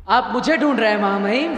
आप मुझे ढूंढ रहे हैं महामहिम?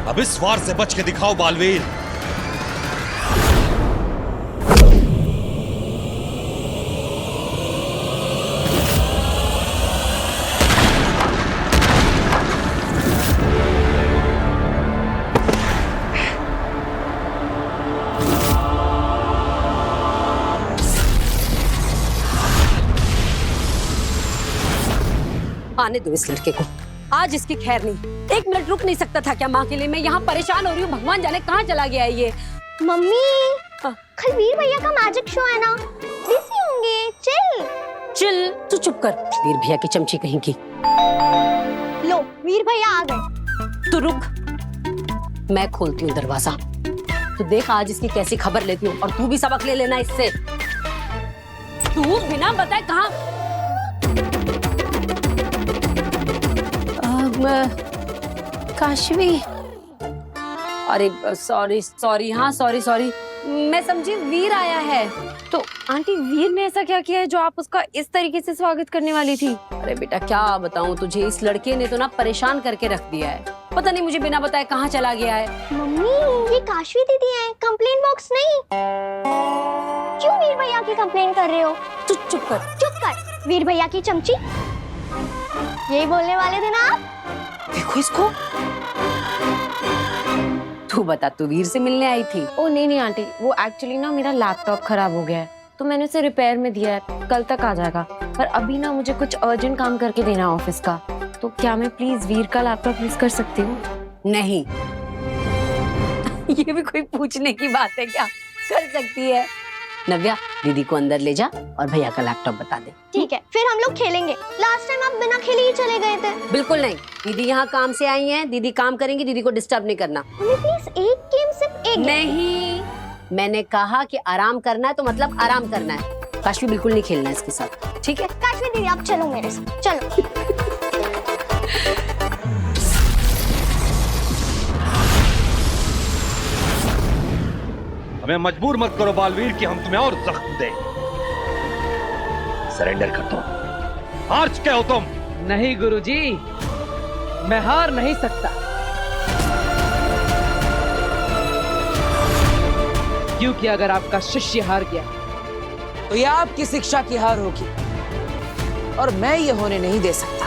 अब इस वार से बच के दिखाओ बालवीर। आने दो इस लड़के को, आज इसकी खैर नहीं। एक मिनट रुक नहीं सकता था क्या माँ के लिए? मैं यहाँ परेशान हो रही हूँ, भगवान जाने कहाँ चला गया है ये। मम्मी कल वीर भैया का मैजिक शो है ना, बिजी होंगे। चिल चिल, तू चुप कर, वीर भैया की चमची कहीं की। लो वीर भैया आ गए। तू रुक, मैं खोलती हूँ दरवाजा। तू देख आज इसकी कैसी खबर लेती हूँ, और तू भी सबक ले लेना इससे। तू बिना बताए कहाँ? काशवी, अरे सॉरी सॉरी, हाँ सॉरी सॉरी, मैं समझी वीर आया है। तो आंटी वीर ने ऐसा क्या किया है जो आप उसका इस तरीके से स्वागत करने वाली थी? अरे बेटा क्या बताऊं तुझे, इस लड़के ने तो ना परेशान करके रख दिया है। पता नहीं मुझे बिना बताए कहाँ चला गया है। मम्मी ये काशवी दीदी है, कंप्लेन बॉक्स नहीं। क्यों वीर भैया की कंप्लेन कर रहे हो? तू चुप कर। चुप कर, वीर भैया की चमची। यही बोलने वाले थे ना आप? देखो इसको। तू बता, तू वीर से मिलने आई थी? ओ नहीं आंटी, वो एक्चुअली ना मेरा लैपटॉप खराब हो गया है तो मैंने उसे रिपेयर में दिया है, कल तक आ जाएगा। पर अभी ना मुझे कुछ अर्जेंट काम करके देना है ऑफिस का, तो क्या मैं प्लीज वीर का लैपटॉप यूज कर सकती हूँ? नहीं। ये भी कोई पूछने की बात है क्या? कर सकती है। नव्या, दीदी को अंदर ले जा और भैया का लैपटॉप बता दे। ठीक है, फिर हम लोग खेलेंगे। लास्ट टाइम आप बिना खेले ही चले गए थे। बिल्कुल नहीं, दीदी यहाँ काम से आई हैं, दीदी काम करेंगी, दीदी को डिस्टर्ब नहीं करना। प्लीज एक गेम, सिर्फ एक। नहीं, मैंने कहा कि आराम करना है तो मतलब आराम करना है। काशवी बिल्कुल नहीं खेलना है इसके साथ, ठीक है? काशवी दीदी आप चलो मेरे साथ, चलो। हमें मजबूर मत करो बालवीर कि हम तुम्हें और जख्म दें। सरेंडर कर दो। हार चुके हो तुम। नहीं गुरुजी, मैं हार नहीं सकता, क्योंकि अगर आपका शिष्य हार गया तो यह आपकी शिक्षा की हार होगी, और मैं ये होने नहीं दे सकता।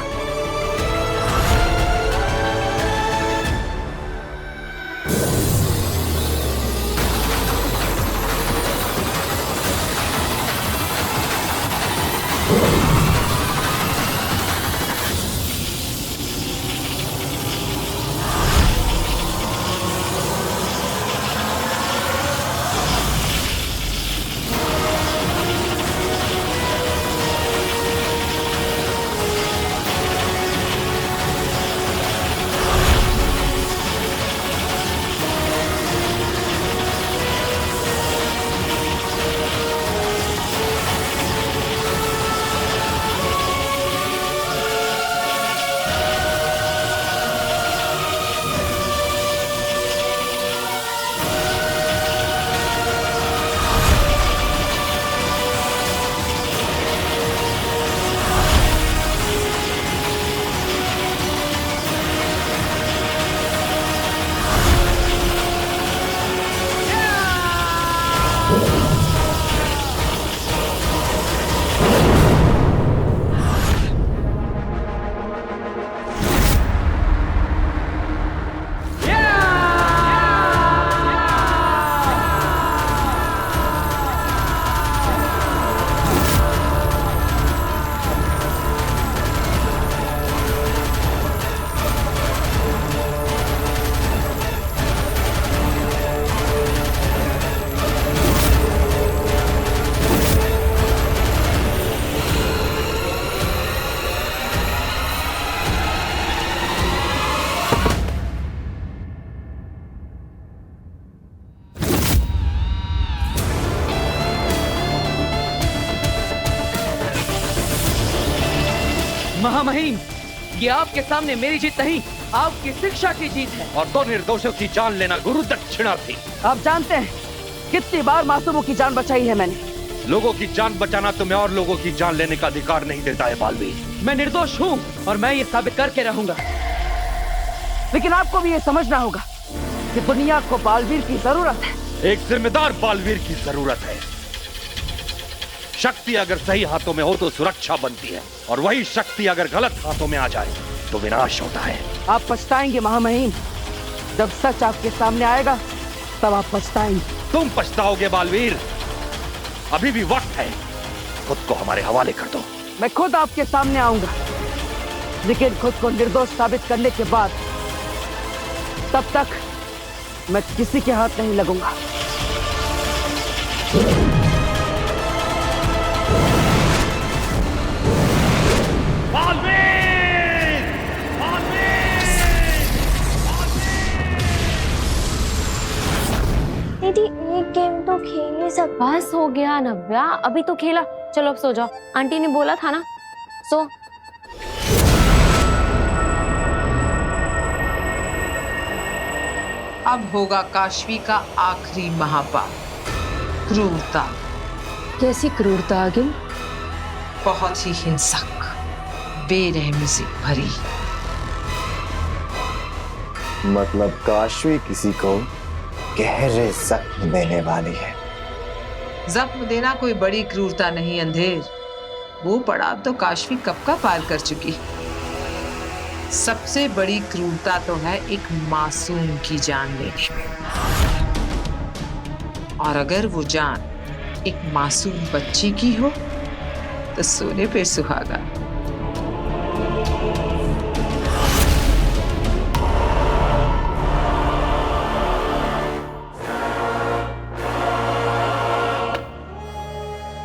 महामहिम, ये आपके सामने मेरी जीत नहीं, आपकी शिक्षा की जीत है। और दो निर्दोषों की जान लेना गुरु दक्षिणा थी। आप जानते हैं कितनी बार मासूमों की जान बचाई है मैंने। लोगों की जान बचाना तुम्हें और लोगों की जान लेने का अधिकार नहीं देता है बालवीर। मैं निर्दोष हूँ और मैं ये साबित करके रहूंगा। लेकिन आपको भी ये समझना होगा कि दुनिया को बालवीर की जरूरत है। एक जिम्मेदार बालवीर की जरूरत है। शक्ति अगर सही हाथों में हो तो सुरक्षा बनती है, और वही शक्ति अगर गलत हाथों में आ जाए तो विनाश होता है। आप पछताएंगे महामहिम, जब सच आपके सामने आएगा तब आप पछताएंगे। तुम पछताओगे बालवीर, अभी भी वक्त है। खुद को हमारे हवाले कर दो। मैं खुद आपके सामने आऊंगा, लेकिन खुद को निर्दोष साबित करने के बाद, तब तक मैं किसी के हाथ नहीं लगूंगा। बालवीर! दीदी एक गेम तो खेल ही सकते। बस हो गया नव्या, अभी तो खेला। चलो अब सो जाओ, आंटी ने बोला था ना, सो। अब होगा काशवी का आखिरी महापाप, क्रूरता। कैसी क्रूरता आगे? बहुत ही हिंसक, बेरहमी से भरी। मतलब काशवी किसी को गहरे जख्म देने वाली है। जख्म देना कोई बड़ी क्रूरता नहीं अंधेर, वो पड़ाव तो काशवी कब का पार कर चुकी। सबसे बड़ी क्रूरता तो है एक मासूम की जान लेने में, और अगर वो जान एक मासूम बच्ची की हो तो सोने पे सुहागा।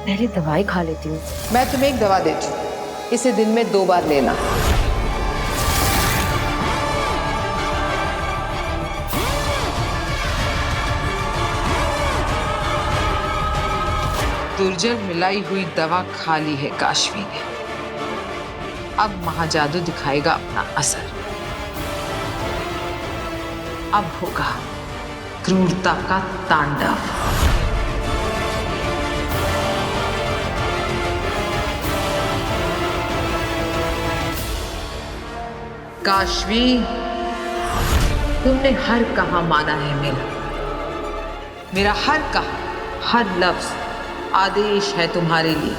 पहले दवाई खा लेती हूँ। मैं तुम्हें एक दवा देती हूँ, इसे दिन में 2 बार लेना। दुर्जन मिलाई हुई दवा खा ली है काशवी ने। अब महाजादू दिखाएगा अपना असर। अब होगा क्रूरता का तांडव। काशवी, तुमने हर कहा माना है मेरा हर कहा, हर लफ्ज आदेश है तुम्हारे लिए।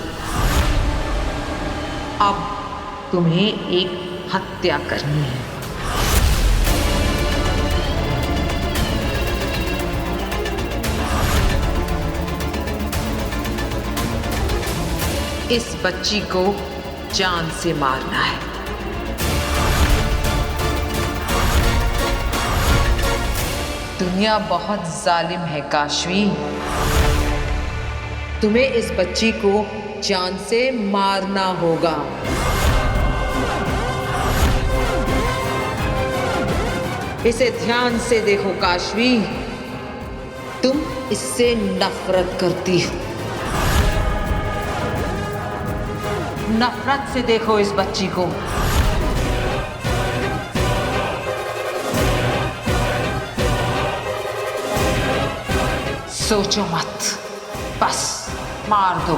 अब तुम्हें एक हत्या करनी है। इस बच्ची को जान से मारना है। दुनिया बहुत जालिम है काशवी, तुम्हें इस बच्ची को जान से मारना होगा। इसे ध्यान से देखो काशवी, तुम इससे नफरत करती हो। नफरत से देखो इस बच्ची को। सोचो मत, बस मार दो।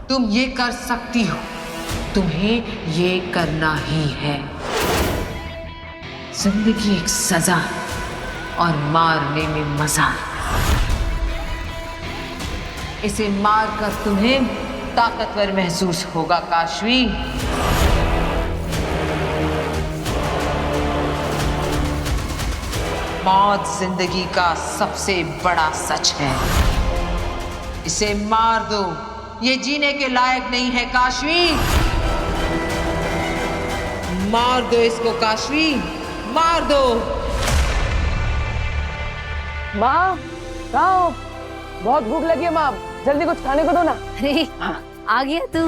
तुम ये कर सकती हो, तुम्हें ये करना ही है। जिंदगी एक सजा और मारने में मजा। इसे मारकर तुम्हें ताकतवर महसूस होगा काशवी। मौत जिंदगी का सबसे बड़ा सच है। इसे मार दो, ये जीने के लायक नहीं है काशवी। मार दो इसको काशवी, मार दो। माँ, कहाँ हो? बहुत भूख लगी है माँ, जल्दी कुछ खाने को दो ना। अरे आ गया तू?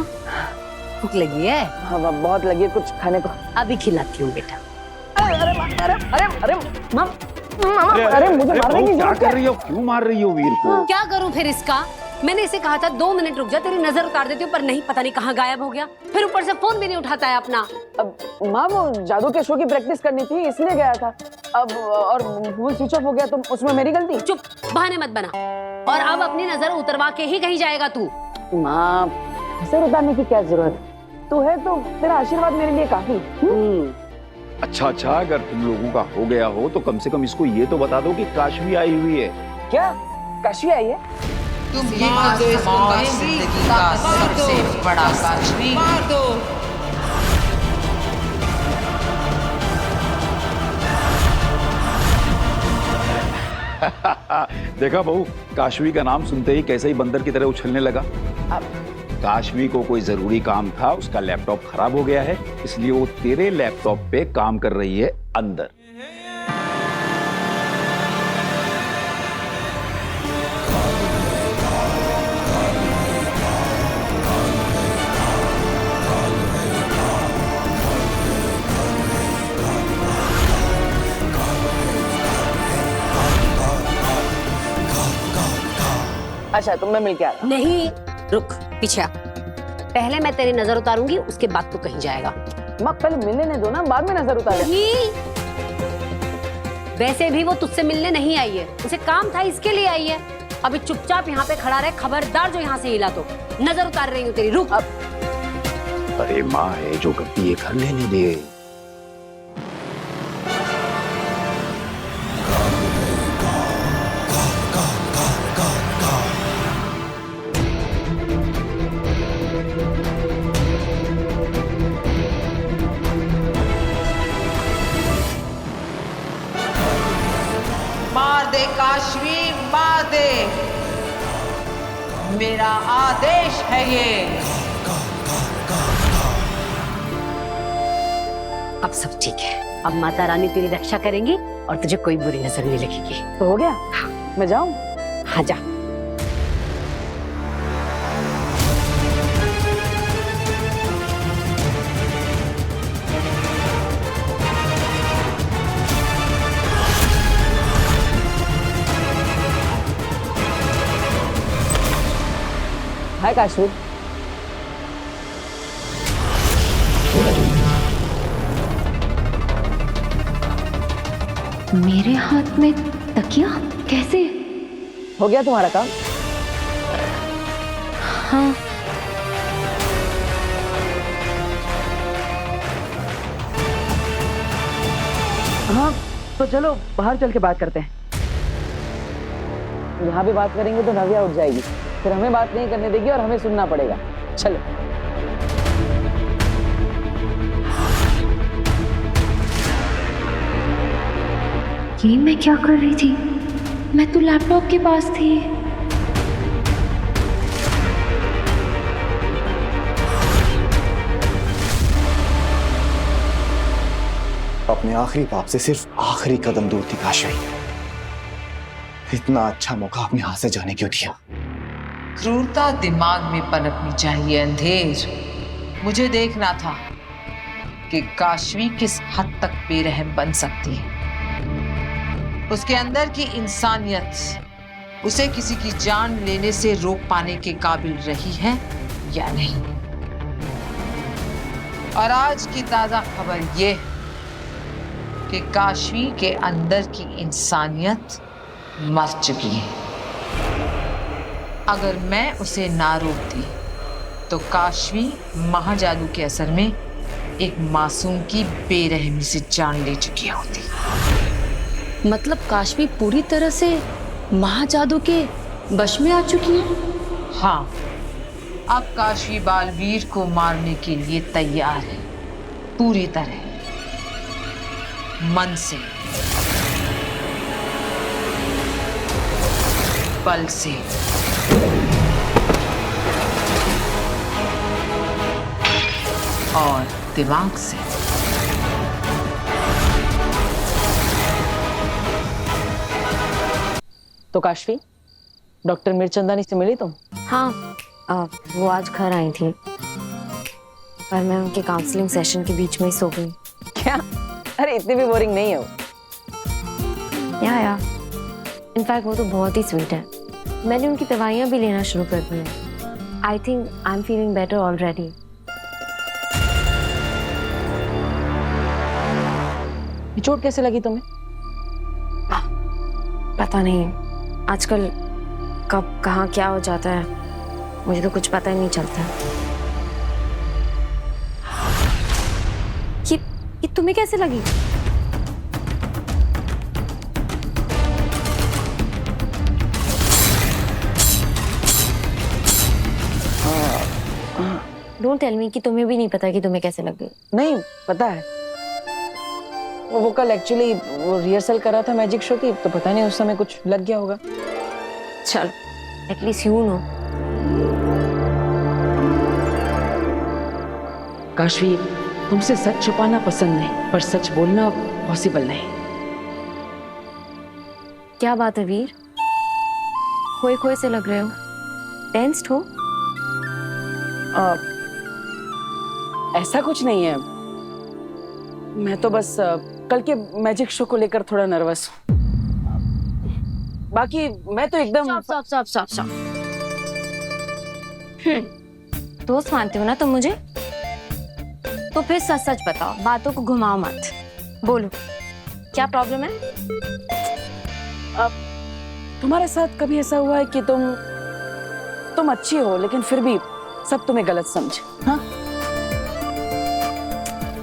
भूख लगी है? हाँ माँ, बहुत लगी है, कुछ खाने को। अभी खिलाती हूँ बेटा। अरे माँ, अरे माँ, अरे मुझे मारने की क्या जरूरत कर है। रही हो? क्यों मार रही हो वीर को? क्या करूं फिर इसका? मैंने इसे कहा था 2 मिनट रुक जा, तेरी नजर उतार देती हूँ, पर नहीं, पता नहीं कहाँ गायब हो गया। फिर ऊपर से फोन भी नहीं उठाता है अपना। अब माँ वो जादू के शो की प्रैक्टिस करनी थी इसलिए गया था। अब और फोन स्विच ऑफ हो गया तो उसमें मेरी गलती? चुप, बहाने मत बना। और अब अपनी नजर उतरवा के ही कहीं जाएगा तू। माँ नजर उतारने की क्या जरूरत, तू है तो तेरा आशीर्वाद मेरे लिए काफी। अच्छा, अगर तुम लोगों का हो गया हो तो कम से कम इसको ये तो बता दो कि काशवी आई हुई है। क्या काशवी आई है? तुम ये मार दो इसको, जिंदगी का सबसे बड़ा सच मार दो। देखा बहू, काशवी का नाम सुनते ही कैसे ही बंदर की तरह उछलने लगा। काशवी को कोई जरूरी काम था, उसका लैपटॉप खराब हो गया है, इसलिए वो तेरे लैपटॉप पे काम कर रही है अंदर। अच्छा तुम मैं मिल के आ रहा। नहीं, रुक, पीछे आ। पहले मैं तेरी नजर उतारूंगी, उसके बाद तू कहीं जाएगा। माँ पहले मिलने दो ना, बाद में नजर उतार। नहीं, वैसे भी वो तुझसे मिलने नहीं आई है, उसे काम था इसके लिए आई है। अभी चुपचाप यहाँ पे खड़ा रहे, खबरदार जो यहाँ से हिला तो नजर उतार रही हूँ तेरी। रुक। अरे माँ है जो करती है, कर लेने दे। मार दे काशवी, मार दे, मेरा आदेश है ये। अब सब ठीक है, अब माता रानी तेरी रक्षा करेंगी और तुझे कोई बुरी नजर नहीं लगेगी। तो हो गया? मैं जाऊं? हाँ जा। हाय काशवी। मेरे हाथ में तकिया कैसे? हो गया तुम्हारा काम? हाँ। हाँ तो चलो बाहर चल के बात करते हैं। यहाँ भी बात करेंगे तो नव्या उठ जाएगी, फिर हमें बात नहीं करने देगी और हमें सुनना पड़ेगा। चलो। ये मैं क्या कर रही थी? मैं तो लैपटॉप के पास थी। अपने आखिरी बाप से सिर्फ आखिरी कदम दूर थी काशवी। इतना अच्छा मौका अपने हाथ से जाने क्यों दिया? क्रूरता दिमाग में पनपनी चाहिए अंधेर। मुझे देखना था कि काशवी किस हद तक बेरहम बन सकती है। उसके अंदर की इंसानियत उसे किसी की जान लेने से रोक पाने के काबिल रही है या नहीं। और आज की ताजा खबर यह कि काशवी के अंदर की इंसानियत मर चुकी है। अगर मैं उसे ना रोकती तो काशवी महाजादू के असर में एक मासूम की बेरहमी से जान ले चुकी होती। मतलब काशवी पूरी तरह से महाजादू के वश में आ चुकी है? हाँ, अब काशवी बालवीर को मारने के लिए तैयार है, पूरी तरह, मन से, बल से। और दिमाग से। तो काशवी, डॉक्टर मीरचंदानी से मिली तुम? हाँ, वो आज घर आई थी, पर मैं उनके काउंसलिंग सेशन के बीच में ही सो गई। क्या? अरे इतनी भी बोरिंग नहीं है वो। या इनफैक्ट वो तो बहुत ही स्वीट है। मैंने उनकी दवाइयाँ भी लेना शुरू कर दी हैं। I think I am feeling better already. चोट कैसे लगी तुम्हें? पता नहीं, आजकल कब कहाँ क्या हो जाता है, मुझे तो कुछ पता ही नहीं चलता। ये तुम्हें कैसे लगी? डोंट टेल मी कि तुम्हें भी नहीं पता कि तुम्हें कैसे लग गई। नहीं पता है, वो कल एक्चुअली वो रिहर्सल कर रहा था मैजिक शो की, तो पता नहीं उस समय कुछ लग गया होगा। चल एटलीस्ट यू नो। काशवी, तुमसे सच छुपाना पसंद नहीं, पर सच बोलना पॉसिबल नहीं। क्या बात है वीर, खोए खोए से लग रहे हो, टेंस्ड हो? ऐसा कुछ नहीं है, मैं तो बस कल के मैजिक शो को लेकर थोड़ा नर्वस हूँ। बाकी मैं तो एकदम स्टॉप। दोस्त मानते हो ना तुम मुझे? तो फिर सच सच बताओ, बातों को घुमाओ मत। बोलो क्या प्रॉब्लम है? तुम्हारे साथ कभी ऐसा हुआ है कि तुम अच्छी हो लेकिन फिर भी सब तुम्हें गलत समझे? हाँ,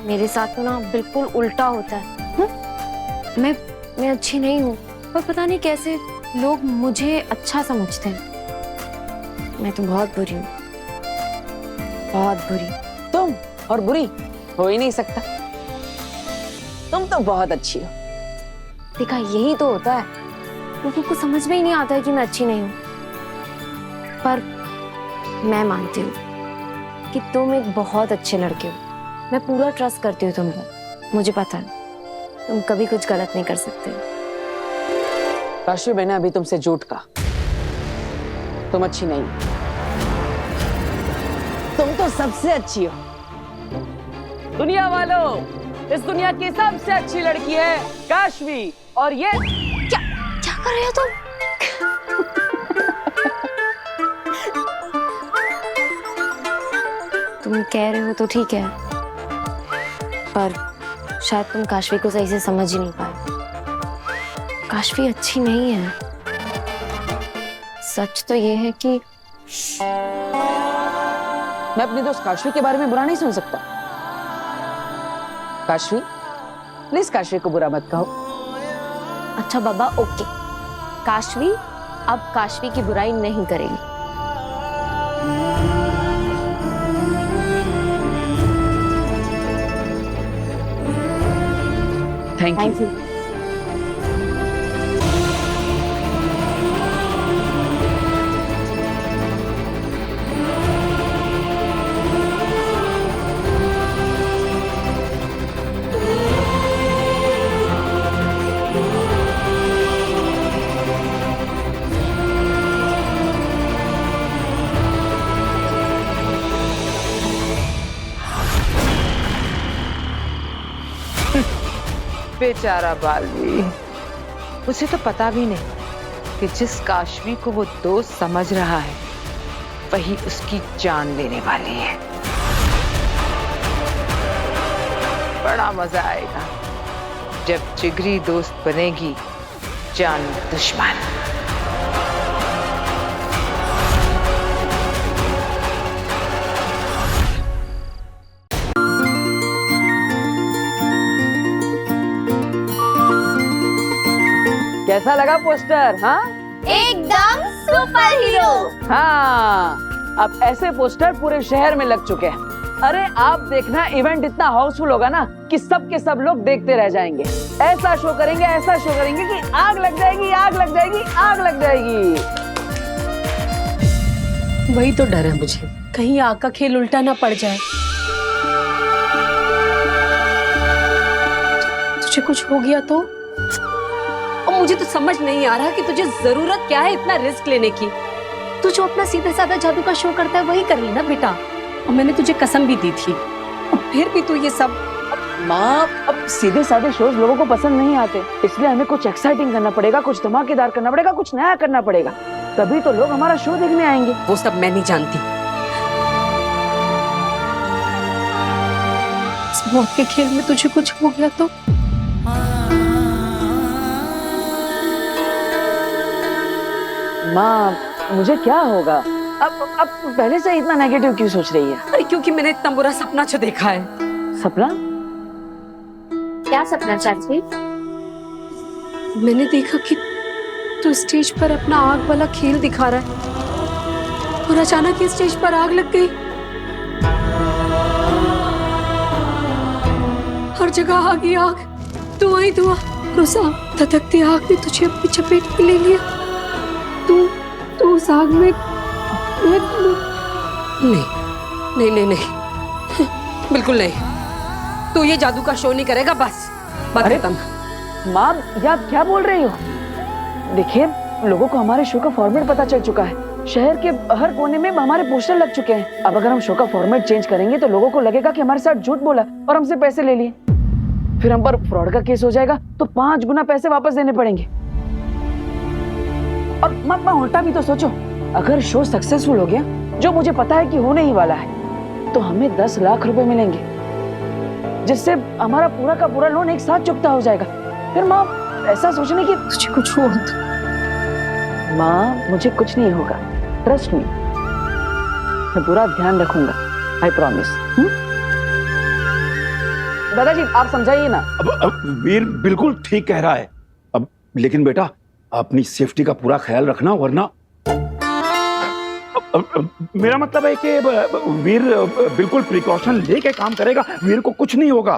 मेरे साथ तो ना बिल्कुल उल्टा होता है। मैं अच्छी नहीं हूँ, पर पता नहीं कैसे लोग मुझे अच्छा समझते हैं। मैं तो बहुत बुरी हूँ, बहुत बुरी। तुम और बुरी हो ही नहीं सकता, तुम तो बहुत अच्छी हो। देखा, यही तो होता है, लोगों को समझ में ही नहीं आता है कि मैं अच्छी नहीं हूँ। पर मैं मानती हूँ कि तुम एक बहुत अच्छे लड़के हो। मैं पूरा ट्रस्ट करती हूँ तुम पर। मुझे पता है तुम कभी कुछ गलत नहीं कर सकते। काशवी, मैंने अभी तुमसे झूठ कहा, तुम अच्छी नहीं, तुम तो सबसे अच्छी हो। दुनिया वालों, इस दुनिया की सबसे अच्छी लड़की है काशवी, और ये क्या कर रहे हो तुम? तुम कह रहे हो तो ठीक है, पर शायद तुम काशवी को सही से समझ ही नहीं पाए। काशवी अच्छी नहीं है। सच तो ये है कि मैं अपनी दोस्त काशवी के बारे में बुरा नहीं सुन सकता। काशवी, प्लीज काशवी को बुरा मत कहो। अच्छा बाबा, ओके। काशवी अब काशवी की बुराई नहीं करेगी। Thank you. बेचारा बालवीर, उसे तो पता भी नहीं कि जिस काशवी को वो दोस्त समझ रहा है वही उसकी जान लेने वाली है। बड़ा मजा आएगा जब जिगरी दोस्त बनेगी जान दुश्मन। कैसा लगा पोस्टर? हाँ, एकदम सुपर हीरो। हाँ, अब ऐसे पोस्टर पूरे शहर में लग चुके हैं। अरे आप देखना, इवेंट इतना हाउसफुल होगा ना कि सब के सब लोग देखते रह जाएंगे। ऐसा शो करेंगे, ऐसा शो करेंगे कि आग लग जाएगी, आग लग जाएगी, आग लग जाएगी। वही तो डर है मुझे, कहीं आग का खेल उल्टा ना पड़ जाए। तुझे कुछ हो गया तो? और मुझे तो समझ नहीं आ रहा कि तुझे जरूरत क्या है इतना रिस्क लेने की। तू जो अपना सीधा साधा जादू का शो करता है वही कर लेना बेटा। और मैंने तुझे कसम भी दी थी, और फिर भी तू ये सब। माँ, अब सीधे साधे शोज लोगों को पसंद नहीं आते, इसलिए हमें कुछ एक्साइटिंग करना पड़ेगा, कुछ धमाकेदार करना पड़ेगा, कुछ नया करना पड़ेगा। तभी तो लोग हमारा शो देखने आएंगे। वो सब मैं नहीं जानती। इस मौत के खेल में तुझे कुछ हो गया तो माँ, मुझे क्या होगा? अब पहले से इतना नेगेटिव क्यों सोच रही है? अरे क्योंकि मैंने इतना बुरा सपना जो देखा है। सपना? क्या सपना चाची? मैंने देखा कि तू स्टेज पर अपना आग वाला खेल दिखा रहा है और अचानक ही स्टेज पर आग लग गई। हर जगह आग ही आग, धुआं ही धुआं। और उस धधकती आग ने तुझे अपनी चपेट में ले लिया। तू उस आग में नहीं नहीं नहीं नहीं, बिल्कुल नहीं। तू ये जादू का शो नहीं करेगा, बस बात खत्म। माँ, ये आप क्या बोल रही हो? देखिए, लोगों को हमारे शो का फॉर्मेट पता चल चुका है। शहर के हर कोने में हमारे पोस्टर लग चुके हैं। अब अगर हम शो का फॉर्मेट चेंज करेंगे तो लोगों को लगेगा कि हमारे साथ झूठ बोला और हमसे पैसे ले लिए। फिर हम पर फ्रॉड का केस हो जाएगा तो 5 गुना पैसे वापस देने पड़ेंगे। और माँ, उल्टा भी तो सोचो, अगर शो सक्सेसफुल हो गया, जो मुझे पता है कि होने ही वाला है, तो हमें 10 लाख रुपए मिलेंगे, जिससे हमारा पूरा का पूरा लोन एक साथ चुकता हो जाएगा। फिर माँ, ऐसा सोचने की तुझे कुछ हुआ तो माँ, मुझे कुछ नहीं होगा, ट्रस्ट मी। मैं पूरा ध्यान रखूंगा, आई प्रॉमिस। दादाजी, आप समझाइए ना। अब वीर बिल्कुल ठीक कह रहा है। अब लेकिन बेटा, अपनी सेफ्टी का पूरा ख्याल रखना, वरना मेरा मतलब है कि वीर बिल्कुल प्रिकॉशन लेके काम करेगा, वीर को कुछ नहीं होगा।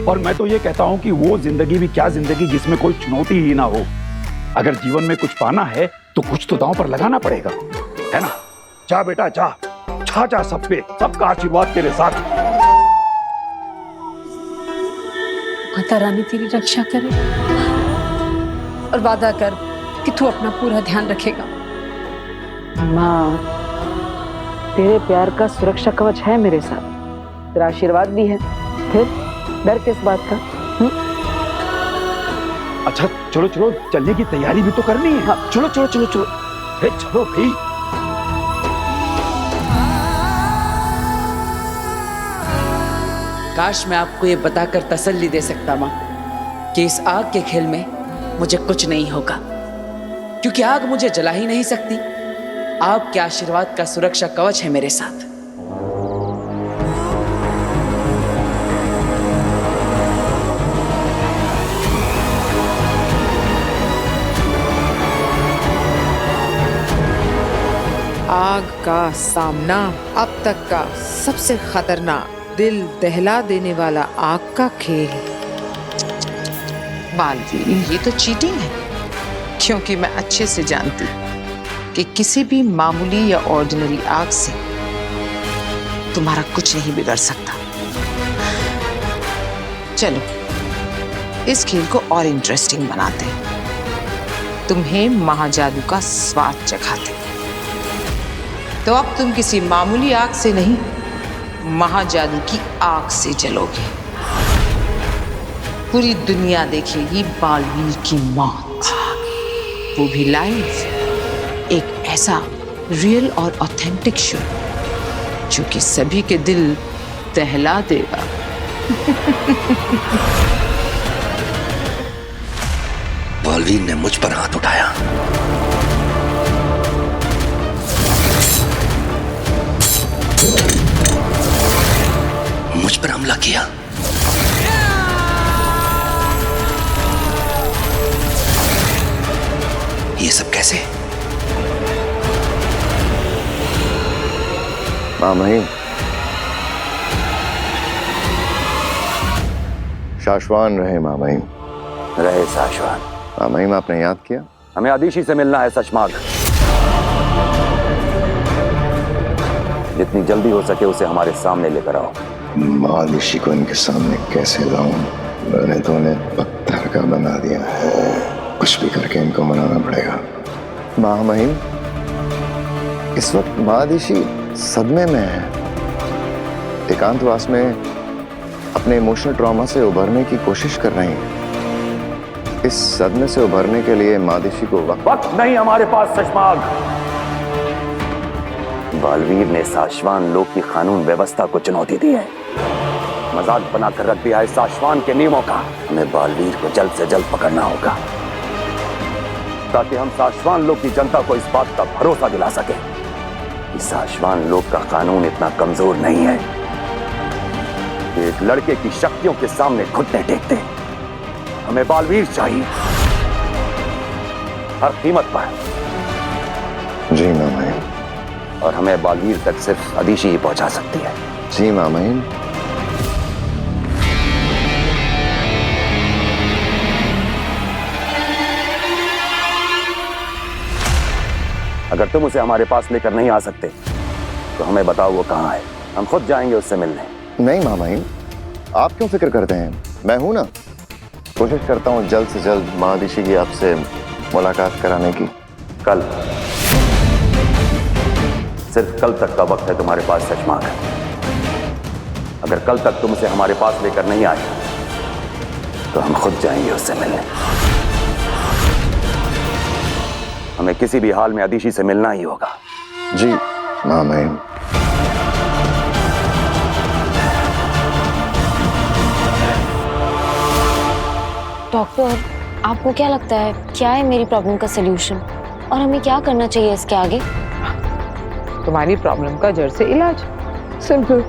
और मैं तो ये कहता हूं कि वो जिंदगी भी क्या जिंदगी जिसमें कोई चुनौती ही ना हो। अगर जीवन में कुछ पाना है तो कुछ तो दांव पर लगाना पड़ेगा, है ना? जा बेटा जा, छा सब पे, सबका आशीर्वाद तेरे साथ। माता रानी तेरी रक्षा करे और वादा कर कि तू अपना पूरा ध्यान रखेगा। माँ, तेरे प्यार का सुरक्षा कवच है मेरे साथ, तेरा आशीर्वाद भी है, फिर डर किस बात का? अच्छा चलो चलो, चलने की तैयारी भी तो करनी है। हाँ, चलो चलो चलो चलो। चलो भाई। काश मैं आपको ये बताकर तसल्ली दे सकता माँ कि इस आग के खेल में मुझे कुछ नहीं होगा, क्योंकि आग मुझे जला ही नहीं सकती। आपके आशीर्वाद का सुरक्षा कवच है मेरे साथ। आग का सामना अब तक का सबसे खतरनाक, दिल दहला देने वाला आग का खेल। बालवीर, ये तो चीटिंग है, क्योंकि मैं अच्छे से जानती कि किसी भी मामूली या ऑर्डिनरी आग से तुम्हारा कुछ नहीं बिगड़ सकता। चलो इस खेल को और इंटरेस्टिंग बनाते हैं, तुम्हें महाजादू का स्वाद चखाते। तो अब तुम किसी मामूली आग से नहीं, महाजादू की आग से जलोगे। पूरी दुनिया देखेगी बालवीर की मौत, वो भी लाइव। एक ऐसा रियल और ऑथेंटिक शो जो कि सभी के दिल दहला देगा। बालवीर ने मुझ पर हाथ उठाया, मुझ पर हमला किया। ये सब कैसे? माँ महिम, शाश्वान रहे माँ महिम। रहे शाश्वान। माँ महिम, आपने याद किया? हमें आदिशी से मिलना है सचमाग। जितनी जल्दी हो सके उसे हमारे सामने लेकर आओ। आदिशी को इनके सामने कैसे लाऊं? मैंने तो उन्हें पत्थर का बना दिया है, कुछ भी करके इनको मनाना पड़ेगा। माँ महिम, इस वक्त महादिशी सदमे में है, एकांतवास में अपने इमोशनल ट्रॉमा से उभरने की कोशिश कर रही हैं। इस सदमे से उभरने के लिए मादिशी को वक्त नहीं हमारे पास शशमाग। बालवीर ने साशवान लोक की कानून व्यवस्था को चुनौती दी है, मजाक बनाकर रख दिया है साशवान के नियमों का। हमें बालवीर को जल्द से जल्द पकड़ना होगा ताकि हम साशवान लोक की जनता को इस बात का भरोसा दिला सके कि साशवान लोक का कानून इतना कमजोर नहीं है कि एक लड़के की शक्तियों के सामने घुटने टेकते। हमें बालवीर चाहिए हर कीमत पर। जी मामाइन। और हमें बालवीर तक सिर्फ अदीशी ही पहुंचा सकती है। जी मामाइन। अगर तुम उसे हमारे पास लेकर नहीं आ सकते तो हमें बताओ वो कहाँ है, हम खुद जाएंगे उससे मिलने। नहीं मामाइन, आप क्यों फिक्र करते हैं, मैं हूं ना। कोशिश करता हूं जल्द से जल्द महादिशी की आपसे मुलाकात कराने की। कल, सिर्फ कल तक का वक्त है तुम्हारे पास शशमाग। अगर कल तक तुम उसे हमारे पास लेकर नहीं आए तो हम खुद जाएंगे उससे मिलने। हमें किसी भी हाल में अदीशी से मिलना ही होगा। जी मामाइन। डॉक्टर, आपको क्या लगता है क्या है मेरी प्रॉब्लम का सलूशन और हमें क्या करना चाहिए इसके आगे? तुम्हारी प्रॉब्लम का जड़ से इलाज, सिंपल।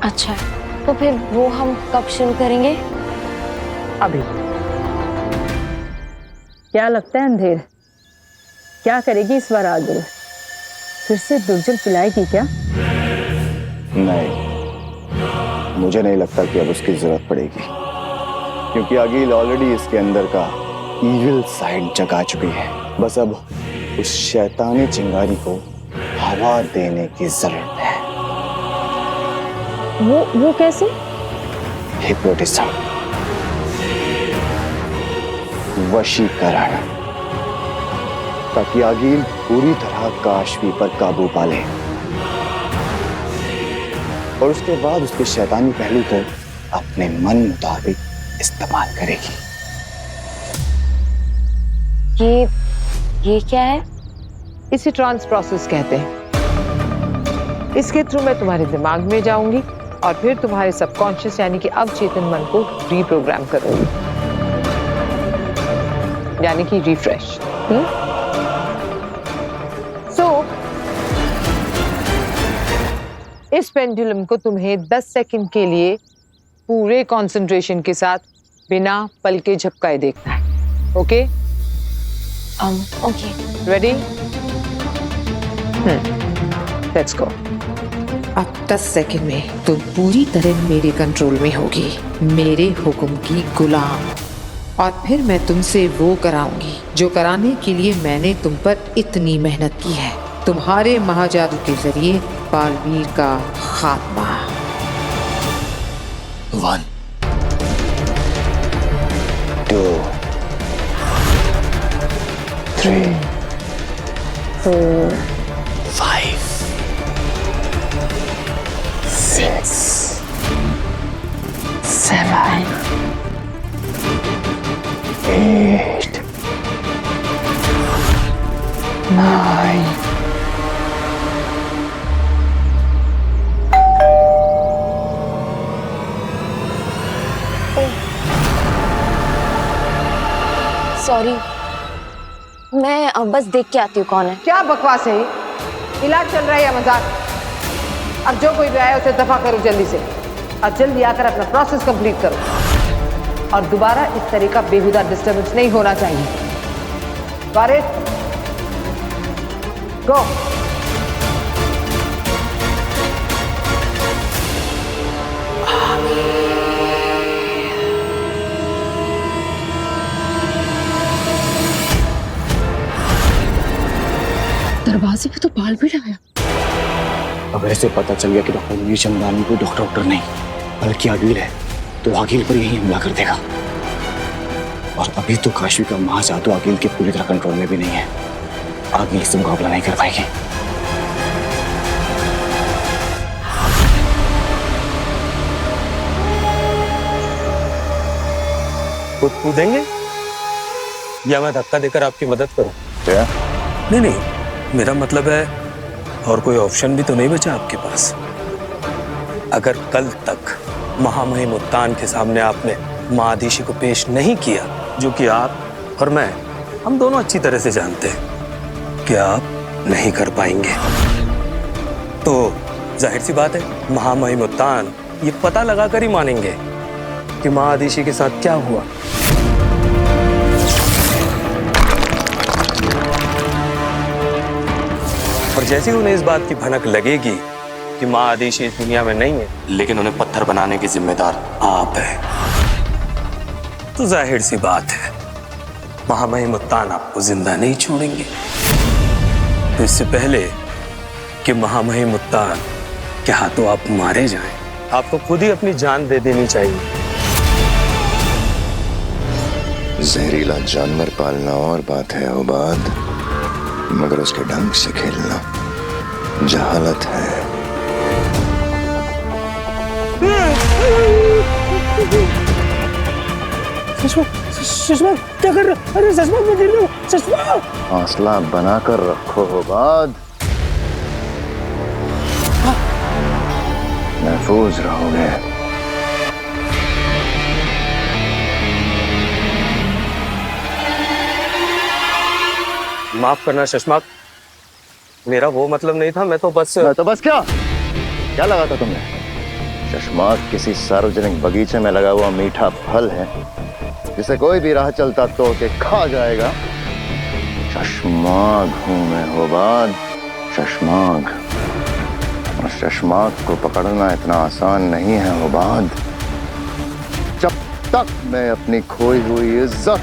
अच्छा, तो फिर वो हम कब शुरू करेंगे? अभी। क्या लगता है अंधेर, क्या करेगी इस बार आदिल? फिर से दुर्जन पिलाएगी क्या? नहीं, मुझे नहीं लगता कि अब उसकी जरूरत पड़ेगी, क्योंकि अगील ऑलरेडी इसके अंदर का इविल साइड जगा चुकी है। बस अब उस शैतानी चिंगारी को हवा देने की जरूरत है। वो कैसे? हिप्नोटिज्म, वशीकरण, ताकि अगील पूरी तरह काशवी पर काबू पा ले और उसके बाद उसके शैतानी पहलू को अपने मन मुताबिक इस्तेमाल करेगी। ये क्या है? इसे ट्रांस प्रोसेस कहते हैं। इसके थ्रू मैं तुम्हारे दिमाग में जाऊंगी और फिर तुम्हारे सबकॉन्शियस यानी कि अवचेतन मन को रीप्रोग्राम करूंगी, यानी कि रिफ्रेश। इस पेंडुलम को तुम्हें 10 सेकंड के लिए पूरे कंसंट्रेशन के साथ बिना पल के झपकाए देखना है। Okay? Okay. Ready? Let's go. अब 10 सेकंड में तुम पूरी तरह मेरे कंट्रोल में होगी, मेरे हुक्म की गुलाम। और फिर मैं तुमसे वो कराऊंगी जो कराने के लिए मैंने तुम पर इतनी मेहनत की है, तुम्हारे महाजादू के जरिए बालवीर का खात्मा। 1 2 3 4 5 6 7 8 9 सॉरी, मैं बस देख के आती हूँ कौन है। क्या बकवास है ये? इलाज चल रहा है या मजाक? अब जो कोई भी आया उसे दफा करो जल्दी से, और जल्दी आकर अपना प्रोसेस कंप्लीट करो। और दोबारा इस तरह का बेहुदा डिस्टर्बेंस नहीं होना चाहिए। वारिस, गो। दरवाजे पे तो बाल भी आया। अब ऐसे पता चल गया कि डॉक्टर मुनीर चंदानी कोई डॉक्टर नहीं बल्कि अगील है, तो अगील पर यही हमला कर देगा। और अभी तो काशवी का महाजादू अगील के पूरी तरह कंट्रोल में भी नहीं है, अगील से मुकाबला नहीं कर पाएगी। कूदेंगे? या मैं धक्का देकर आपकी मदद करूं? क्या? नहीं नहीं, मेरा मतलब है और कोई ऑप्शन भी तो नहीं बचा आपके पास। अगर कल तक महामहिम उत्तान के सामने आपने माँ आदिशी को पेश नहीं किया, जो कि आप और मैं हम दोनों अच्छी तरह से जानते हैं कि आप नहीं कर पाएंगे, तो जाहिर सी बात है महामहिम उत्तान ये पता लगाकर ही मानेंगे कि माँ आदिशी के साथ क्या हुआ। और जैसे ही उन्हें इस बात की भनक लगेगी कि माँ आदिशी इस दुनिया में नहीं है, लेकिन उन्हें पत्थर बनाने की जिम्मेदार आप है, तो जाहिर सी बात है महामहिम उत्तान आपको जिंदा नहीं छोड़ेंगे। तो इससे पहले कि महामहिम उत्तान के हाथों आप मारे जाएं, आपको खुद ही अपनी जान दे देनी चाहिए। जहरीला जानवर पालना और बात है उबाद, मगर उसके ढंग से खेलना जहालत है। सुषमा क्या कर रहे? अरे सुषमा मैं गिर रहा हूँ। सुषमा हौसला बनाकर रखो उबाद, महफूज रहोगे। माफ करना सुषमा, मेरा वो मतलब नहीं था। मैं तो बस क्या लगा था तुमने? चश्माक किसी सार्वजनिक बगीचे में लगा हुआ मीठा फल है जिसे कोई भी राह चलता तोड़ के खा जाएगा। शशमाग हूं मैं होबाद, शशमाग। और शशमाग को पकड़ना इतना आसान नहीं है होबाद। जब तक मैं अपनी खोई हुई इज्जत,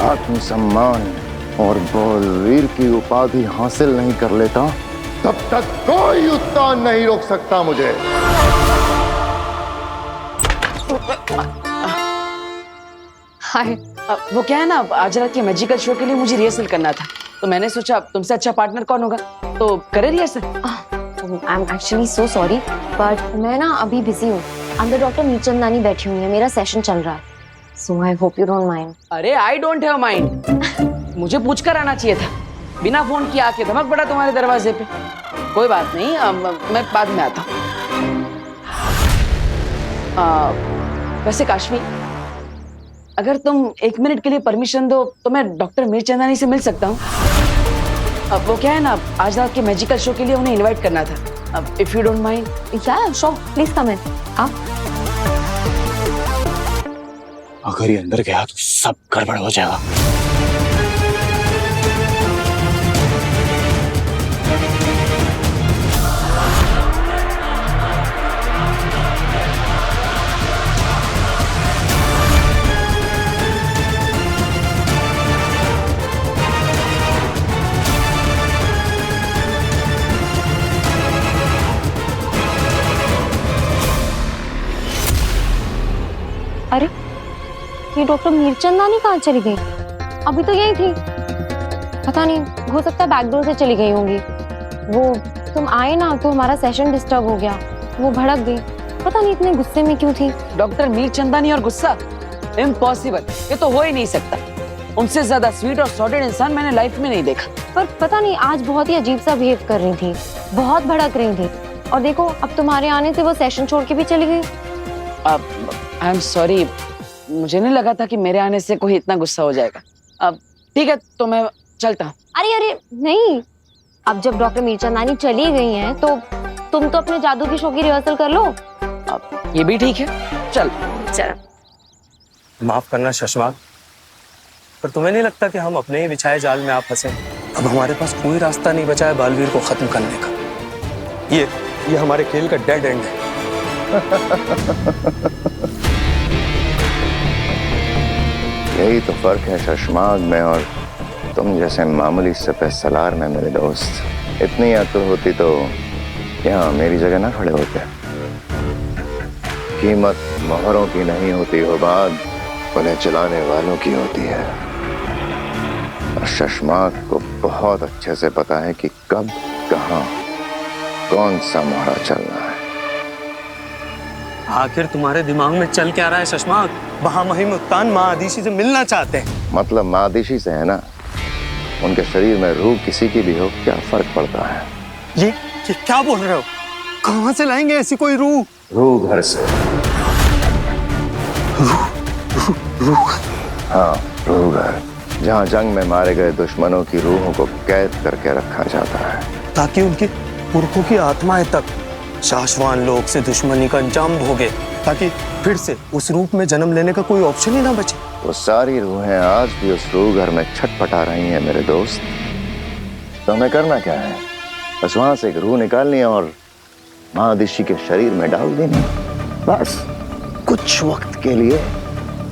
आत्मसम्मान और बलवीर की उपाधि हासिल नहीं कर लेता, तब तक कोई उत्तान नहीं रोक सकता मुझे। हाय, वो क्या है ना, आज रात के मैजिकल शो के लिए मुझे रिहर्सल करना था, तो मैंने सोचा तुमसे अच्छा पार्टनर कौन होगा, तो करे rehearsal. I am actually so sorry, but मैं ना अभी बिजी हूँ। अंदर डॉक्टर नीलचंदानी बैठी हुई है, मेरा सेशन चल रहा है, so I hope you don't mind. अरे आई डोंट हैव माइंड, मुझे पूछ कर आना चाहिए था, बिना फोन किए आके धमक पड़ा तुम्हारे दरवाजे पे। कोई बात नहीं, मैं बाद में आता हूँ। वैसे काश्मी, अगर तुम 1 मिनट के लिए परमिशन दो तो मैं डॉक्टर मीरचंदानी से मिल सकता हूँ। अब वो क्या है ना, आज रात के मैजिकल शो के लिए उन्हें इनवाइट करना था, अब इफ यू डोंट माइंड। या श्योर, प्लीज कम इन। आप अगर ये अंदर गया तो सब गड़बड़ हो जाएगा। अरे ये डॉक्टर मीरचंदानी कहाँ चली गई? अभी तो यही थी। पता नहीं, हो सकता है बैकडोर से चली गई होंगी। वो तुम आए ना तो हमारा सेशन डिस्टर्ब हो गया, वो भड़क गई। पता नहीं इतने गुस्से में क्यों थी। डॉक्टर मीरचंदानी और गुस्सा, इम्पॉसिबल, ये तो हो ही नहीं सकता। उनसे ज्यादा स्वीट और सॉर्टेड इंसान मैंने लाइफ में नहीं देखा। पर पता नहीं आज बहुत ही अजीब सा बिहेव कर रही थी, बहुत भड़क रही थी। और देखो अब तुम्हारे आने से वो सेशन छोड़ के भी चली गई। आई एम सॉरी, मुझे नहीं लगा था कि मेरे आने से कोई इतना गुस्सा हो जाएगा। अब ठीक है, तो मैं चलता हूँ। अरे अरे नहीं, अब जब डॉक्टर मीरचंदानी चली गई हैं तो तुम तो अपने जादू की शो की रिहर्सल कर लो। अब ये भी ठीक है, चल। माफ करना शशमाक, पर तुम्हें नहीं लगता कि हम अपने ही बिछाए जाल में आप फंसे? अब हमारे पास कोई रास्ता नहीं बचा है बालवीर को खत्म करने का। ये हमारे खेल का डेड एंड है। यही तो फर्क है शशमाग में और तुम जैसे मामूली सपह सलार में मेरे दोस्त। इतनी अक्ल होती तो यहाँ मेरी जगह ना खड़े होते। कीमत मोहरों की नहीं होती हो बात, उन्हें चलाने वालों की होती है। और शशमाग को बहुत अच्छे से पता है कि कब, कहाँ, कौन सा मोहरा चलना है। आखिर तुम्हारे दिमाग में चल क्या रहा है शशमाक? महामहिम उत्तान माँ आदिशी से मिलना चाहते हैं। मतलब महादिशी से है ना, उनके शरीर में रूह किसी की भी हो, क्या फर्क पड़ता है? ये क्या बोल रहे हो? कहाँ से लाएंगे ऐसी कोई रूह? रूह घर से। रूह? हाँ, रूह घर, जहाँ जंग में मारे गए दुश्मनों की रूहों को कैद करके रखा जाता है, ताकि उनके पुरखों की आत्माएं तक शाश्वान लोक से दुश्मनी का अंजाम भोगे, ताकि फिर से उस रूप में जन्म लेने का कोई ऑप्शन ही ना बचे। वो सारी रूहें आज भी उस रूह घर में छटपटा रही हैं मेरे दोस्त। तो हमें करना क्या है? बस वहां से एक रूह निकालनी है और महादिशी के शरीर में डाल देनी, बस कुछ वक्त के लिए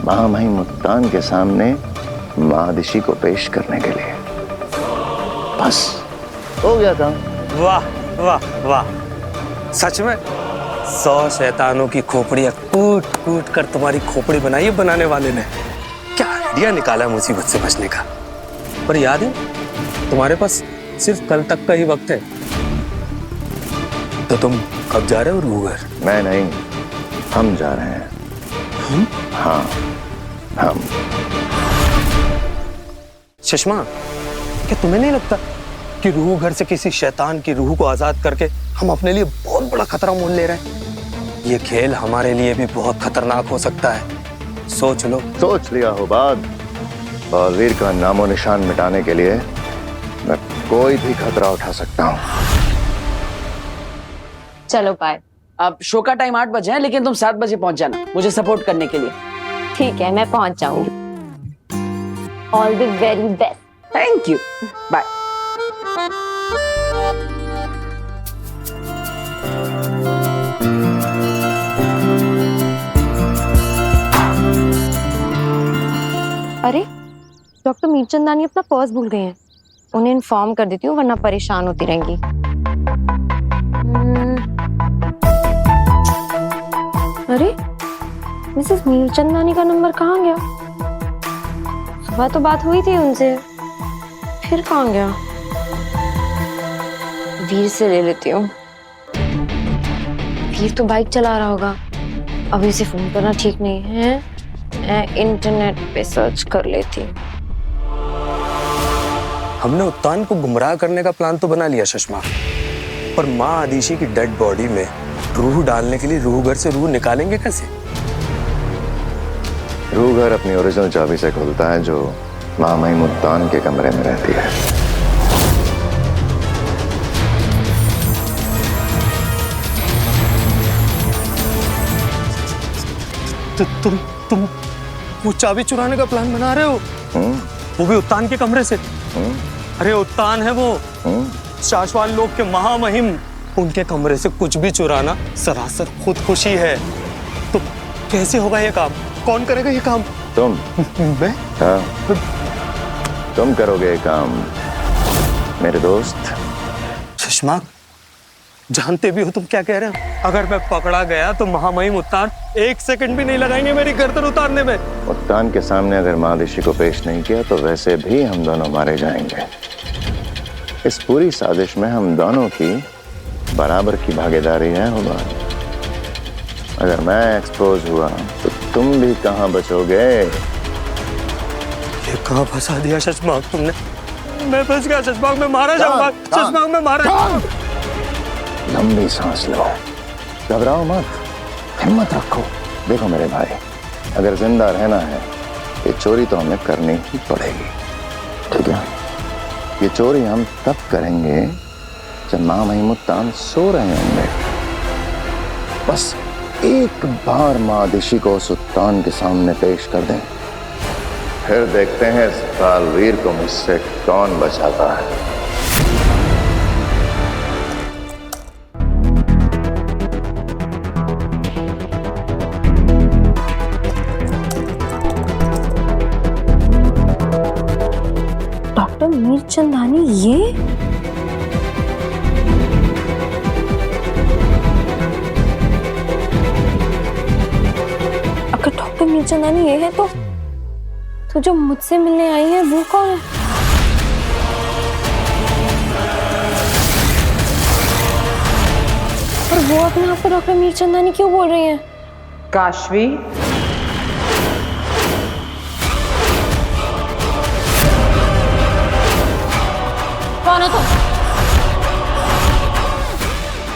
महामहिम उत्तान के सामने महादिशी को पेश करने के लिए। बस हो गया था। वाह वाह वाह, सच में 100 शैतानों की खोपड़ियां कूट कूट कर तुम्हारी खोपड़ी बनाई है बनाने वाले ने। क्या आइडिया निकाला मुसीबत से बचने का। पर याद है, तुम्हारे पास सिर्फ कल तक का ही वक्त है। तो तुम कब जा रहे हो रूह घर? मैं नहीं, हम जा रहे हैं। हम? हाँ, हम। सुषमा, क्या तुम्हें नहीं लगता कि रूह घर से किसी शैतान की रूह को आजाद करके हम अपने लिए बहुत बड़ा खतरा मोल ले रहे हैं? ये खेल हमारे लिए भी बहुत खतरनाक हो सकता है। सोच लो। सोच लिया हो बात। बलवीर का नामो निशान मिटाने के लिए मैं कोई भी खतरा उठा सकता हूँ। चलो बाय। अब शो का टाइम 8 बजे है, लेकिन तुम 7 बजे पहुंच जाना मुझे सपोर्ट करने के लिए। ठीक है, मैं पहुंच जाऊंगी। All the very best. Thank you, bye. अरे डॉक्टर मीरचंदानी अपना पर्स भूल गए हैं। उन्हें इन्फॉर्म कर देती हूँ, वरना परेशान होती रहेंगी। अरे मिसेस मीरचंदानी का नंबर कहाँ गया? सुबह तो बात हुई थी उनसे, फिर कहाँ गया? वीर से ले लेती हूँ। वीर तो बाइक चला रहा होगा, अभी उसे फोन करना ठीक नहीं है। मैं इंटरनेट पे सर्च कर लेती हूँ। हमने उत्तान को गुमराह करने का प्लान तो बना लिया सुषमा, पर माँ आदिशी की डेड बॉडी में रूह डालने के लिए रूह घर से रूह निकालेंगे कैसे? रूह घर अपनी ओरिजिनल चाबी से खुलता है, जो महामहिम उत्तान के कमरे में रहती है। तुम वो चाबी चुराने का प्लान बना रहे हो? वो भी उत्तान के कमरे से? अरे उत्तान है वो, शाश्वान लोक के महामहिम, उनके कमरे से कुछ भी चुराना सरासर खुदकुशी है। तो कैसे होगा ये काम? कौन करेगा ये काम? तुम। मैं? हाँ, तुम करोगे ये काम मेरे दोस्त। सुषमा, जानते भी हो तुम क्या कह रहे हो? अगर मैं पकड़ा गया तो महामहिम उत्तान 1 सेकंड भी नहीं लगाएंगे मेरी गर्दन उतारने में। उत्तान के सामने अगर महादिशी को पेश नहीं किया तो वैसे भी हम दोनों मारे जाएंगे। इस पूरी साजिश में हम दोनों की बराबर की भागीदारी है होगा। अगर मैं एक्सपोज हुआ तो तुम भी कहाँ बचोगे? ये कहाँ फंसा दिया शशमाक तुमने? मैं फंस गया शशमाक, मैं मारा जाऊंगा। शशमाक, मैं मारा जाऊंगा। लंबी सांस लो, घबराओ मत, हिम्मत रखो। देखो मेरे भाई, अगर जिंदा रहना है ये चोरी तो हमें करनी ही पड़ेगी, ठीक है? ये चोरी हम तब करेंगे जब महामहिम उत्तान सो रहे होंगे। बस एक बार महादिशी को उस उत्तान के सामने पेश कर दें, फिर देखते हैं इस बालवीर को मुझसे कौन बचाता है। डॉक्टर मीरचंदानी ये? अगर डॉक्टर मीरचंदानी ये है तो जो मुझसे मिलने आई है वो कौन है? और वो अपने आप को डॉक्टर मीरचंदानी क्यों बोल रही है? काशवी,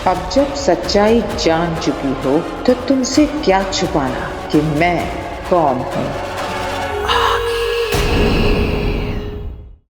अब जब सच्चाई जान चुकी हो तो तुमसे क्या छुपाना कि मैं कौन हूँ।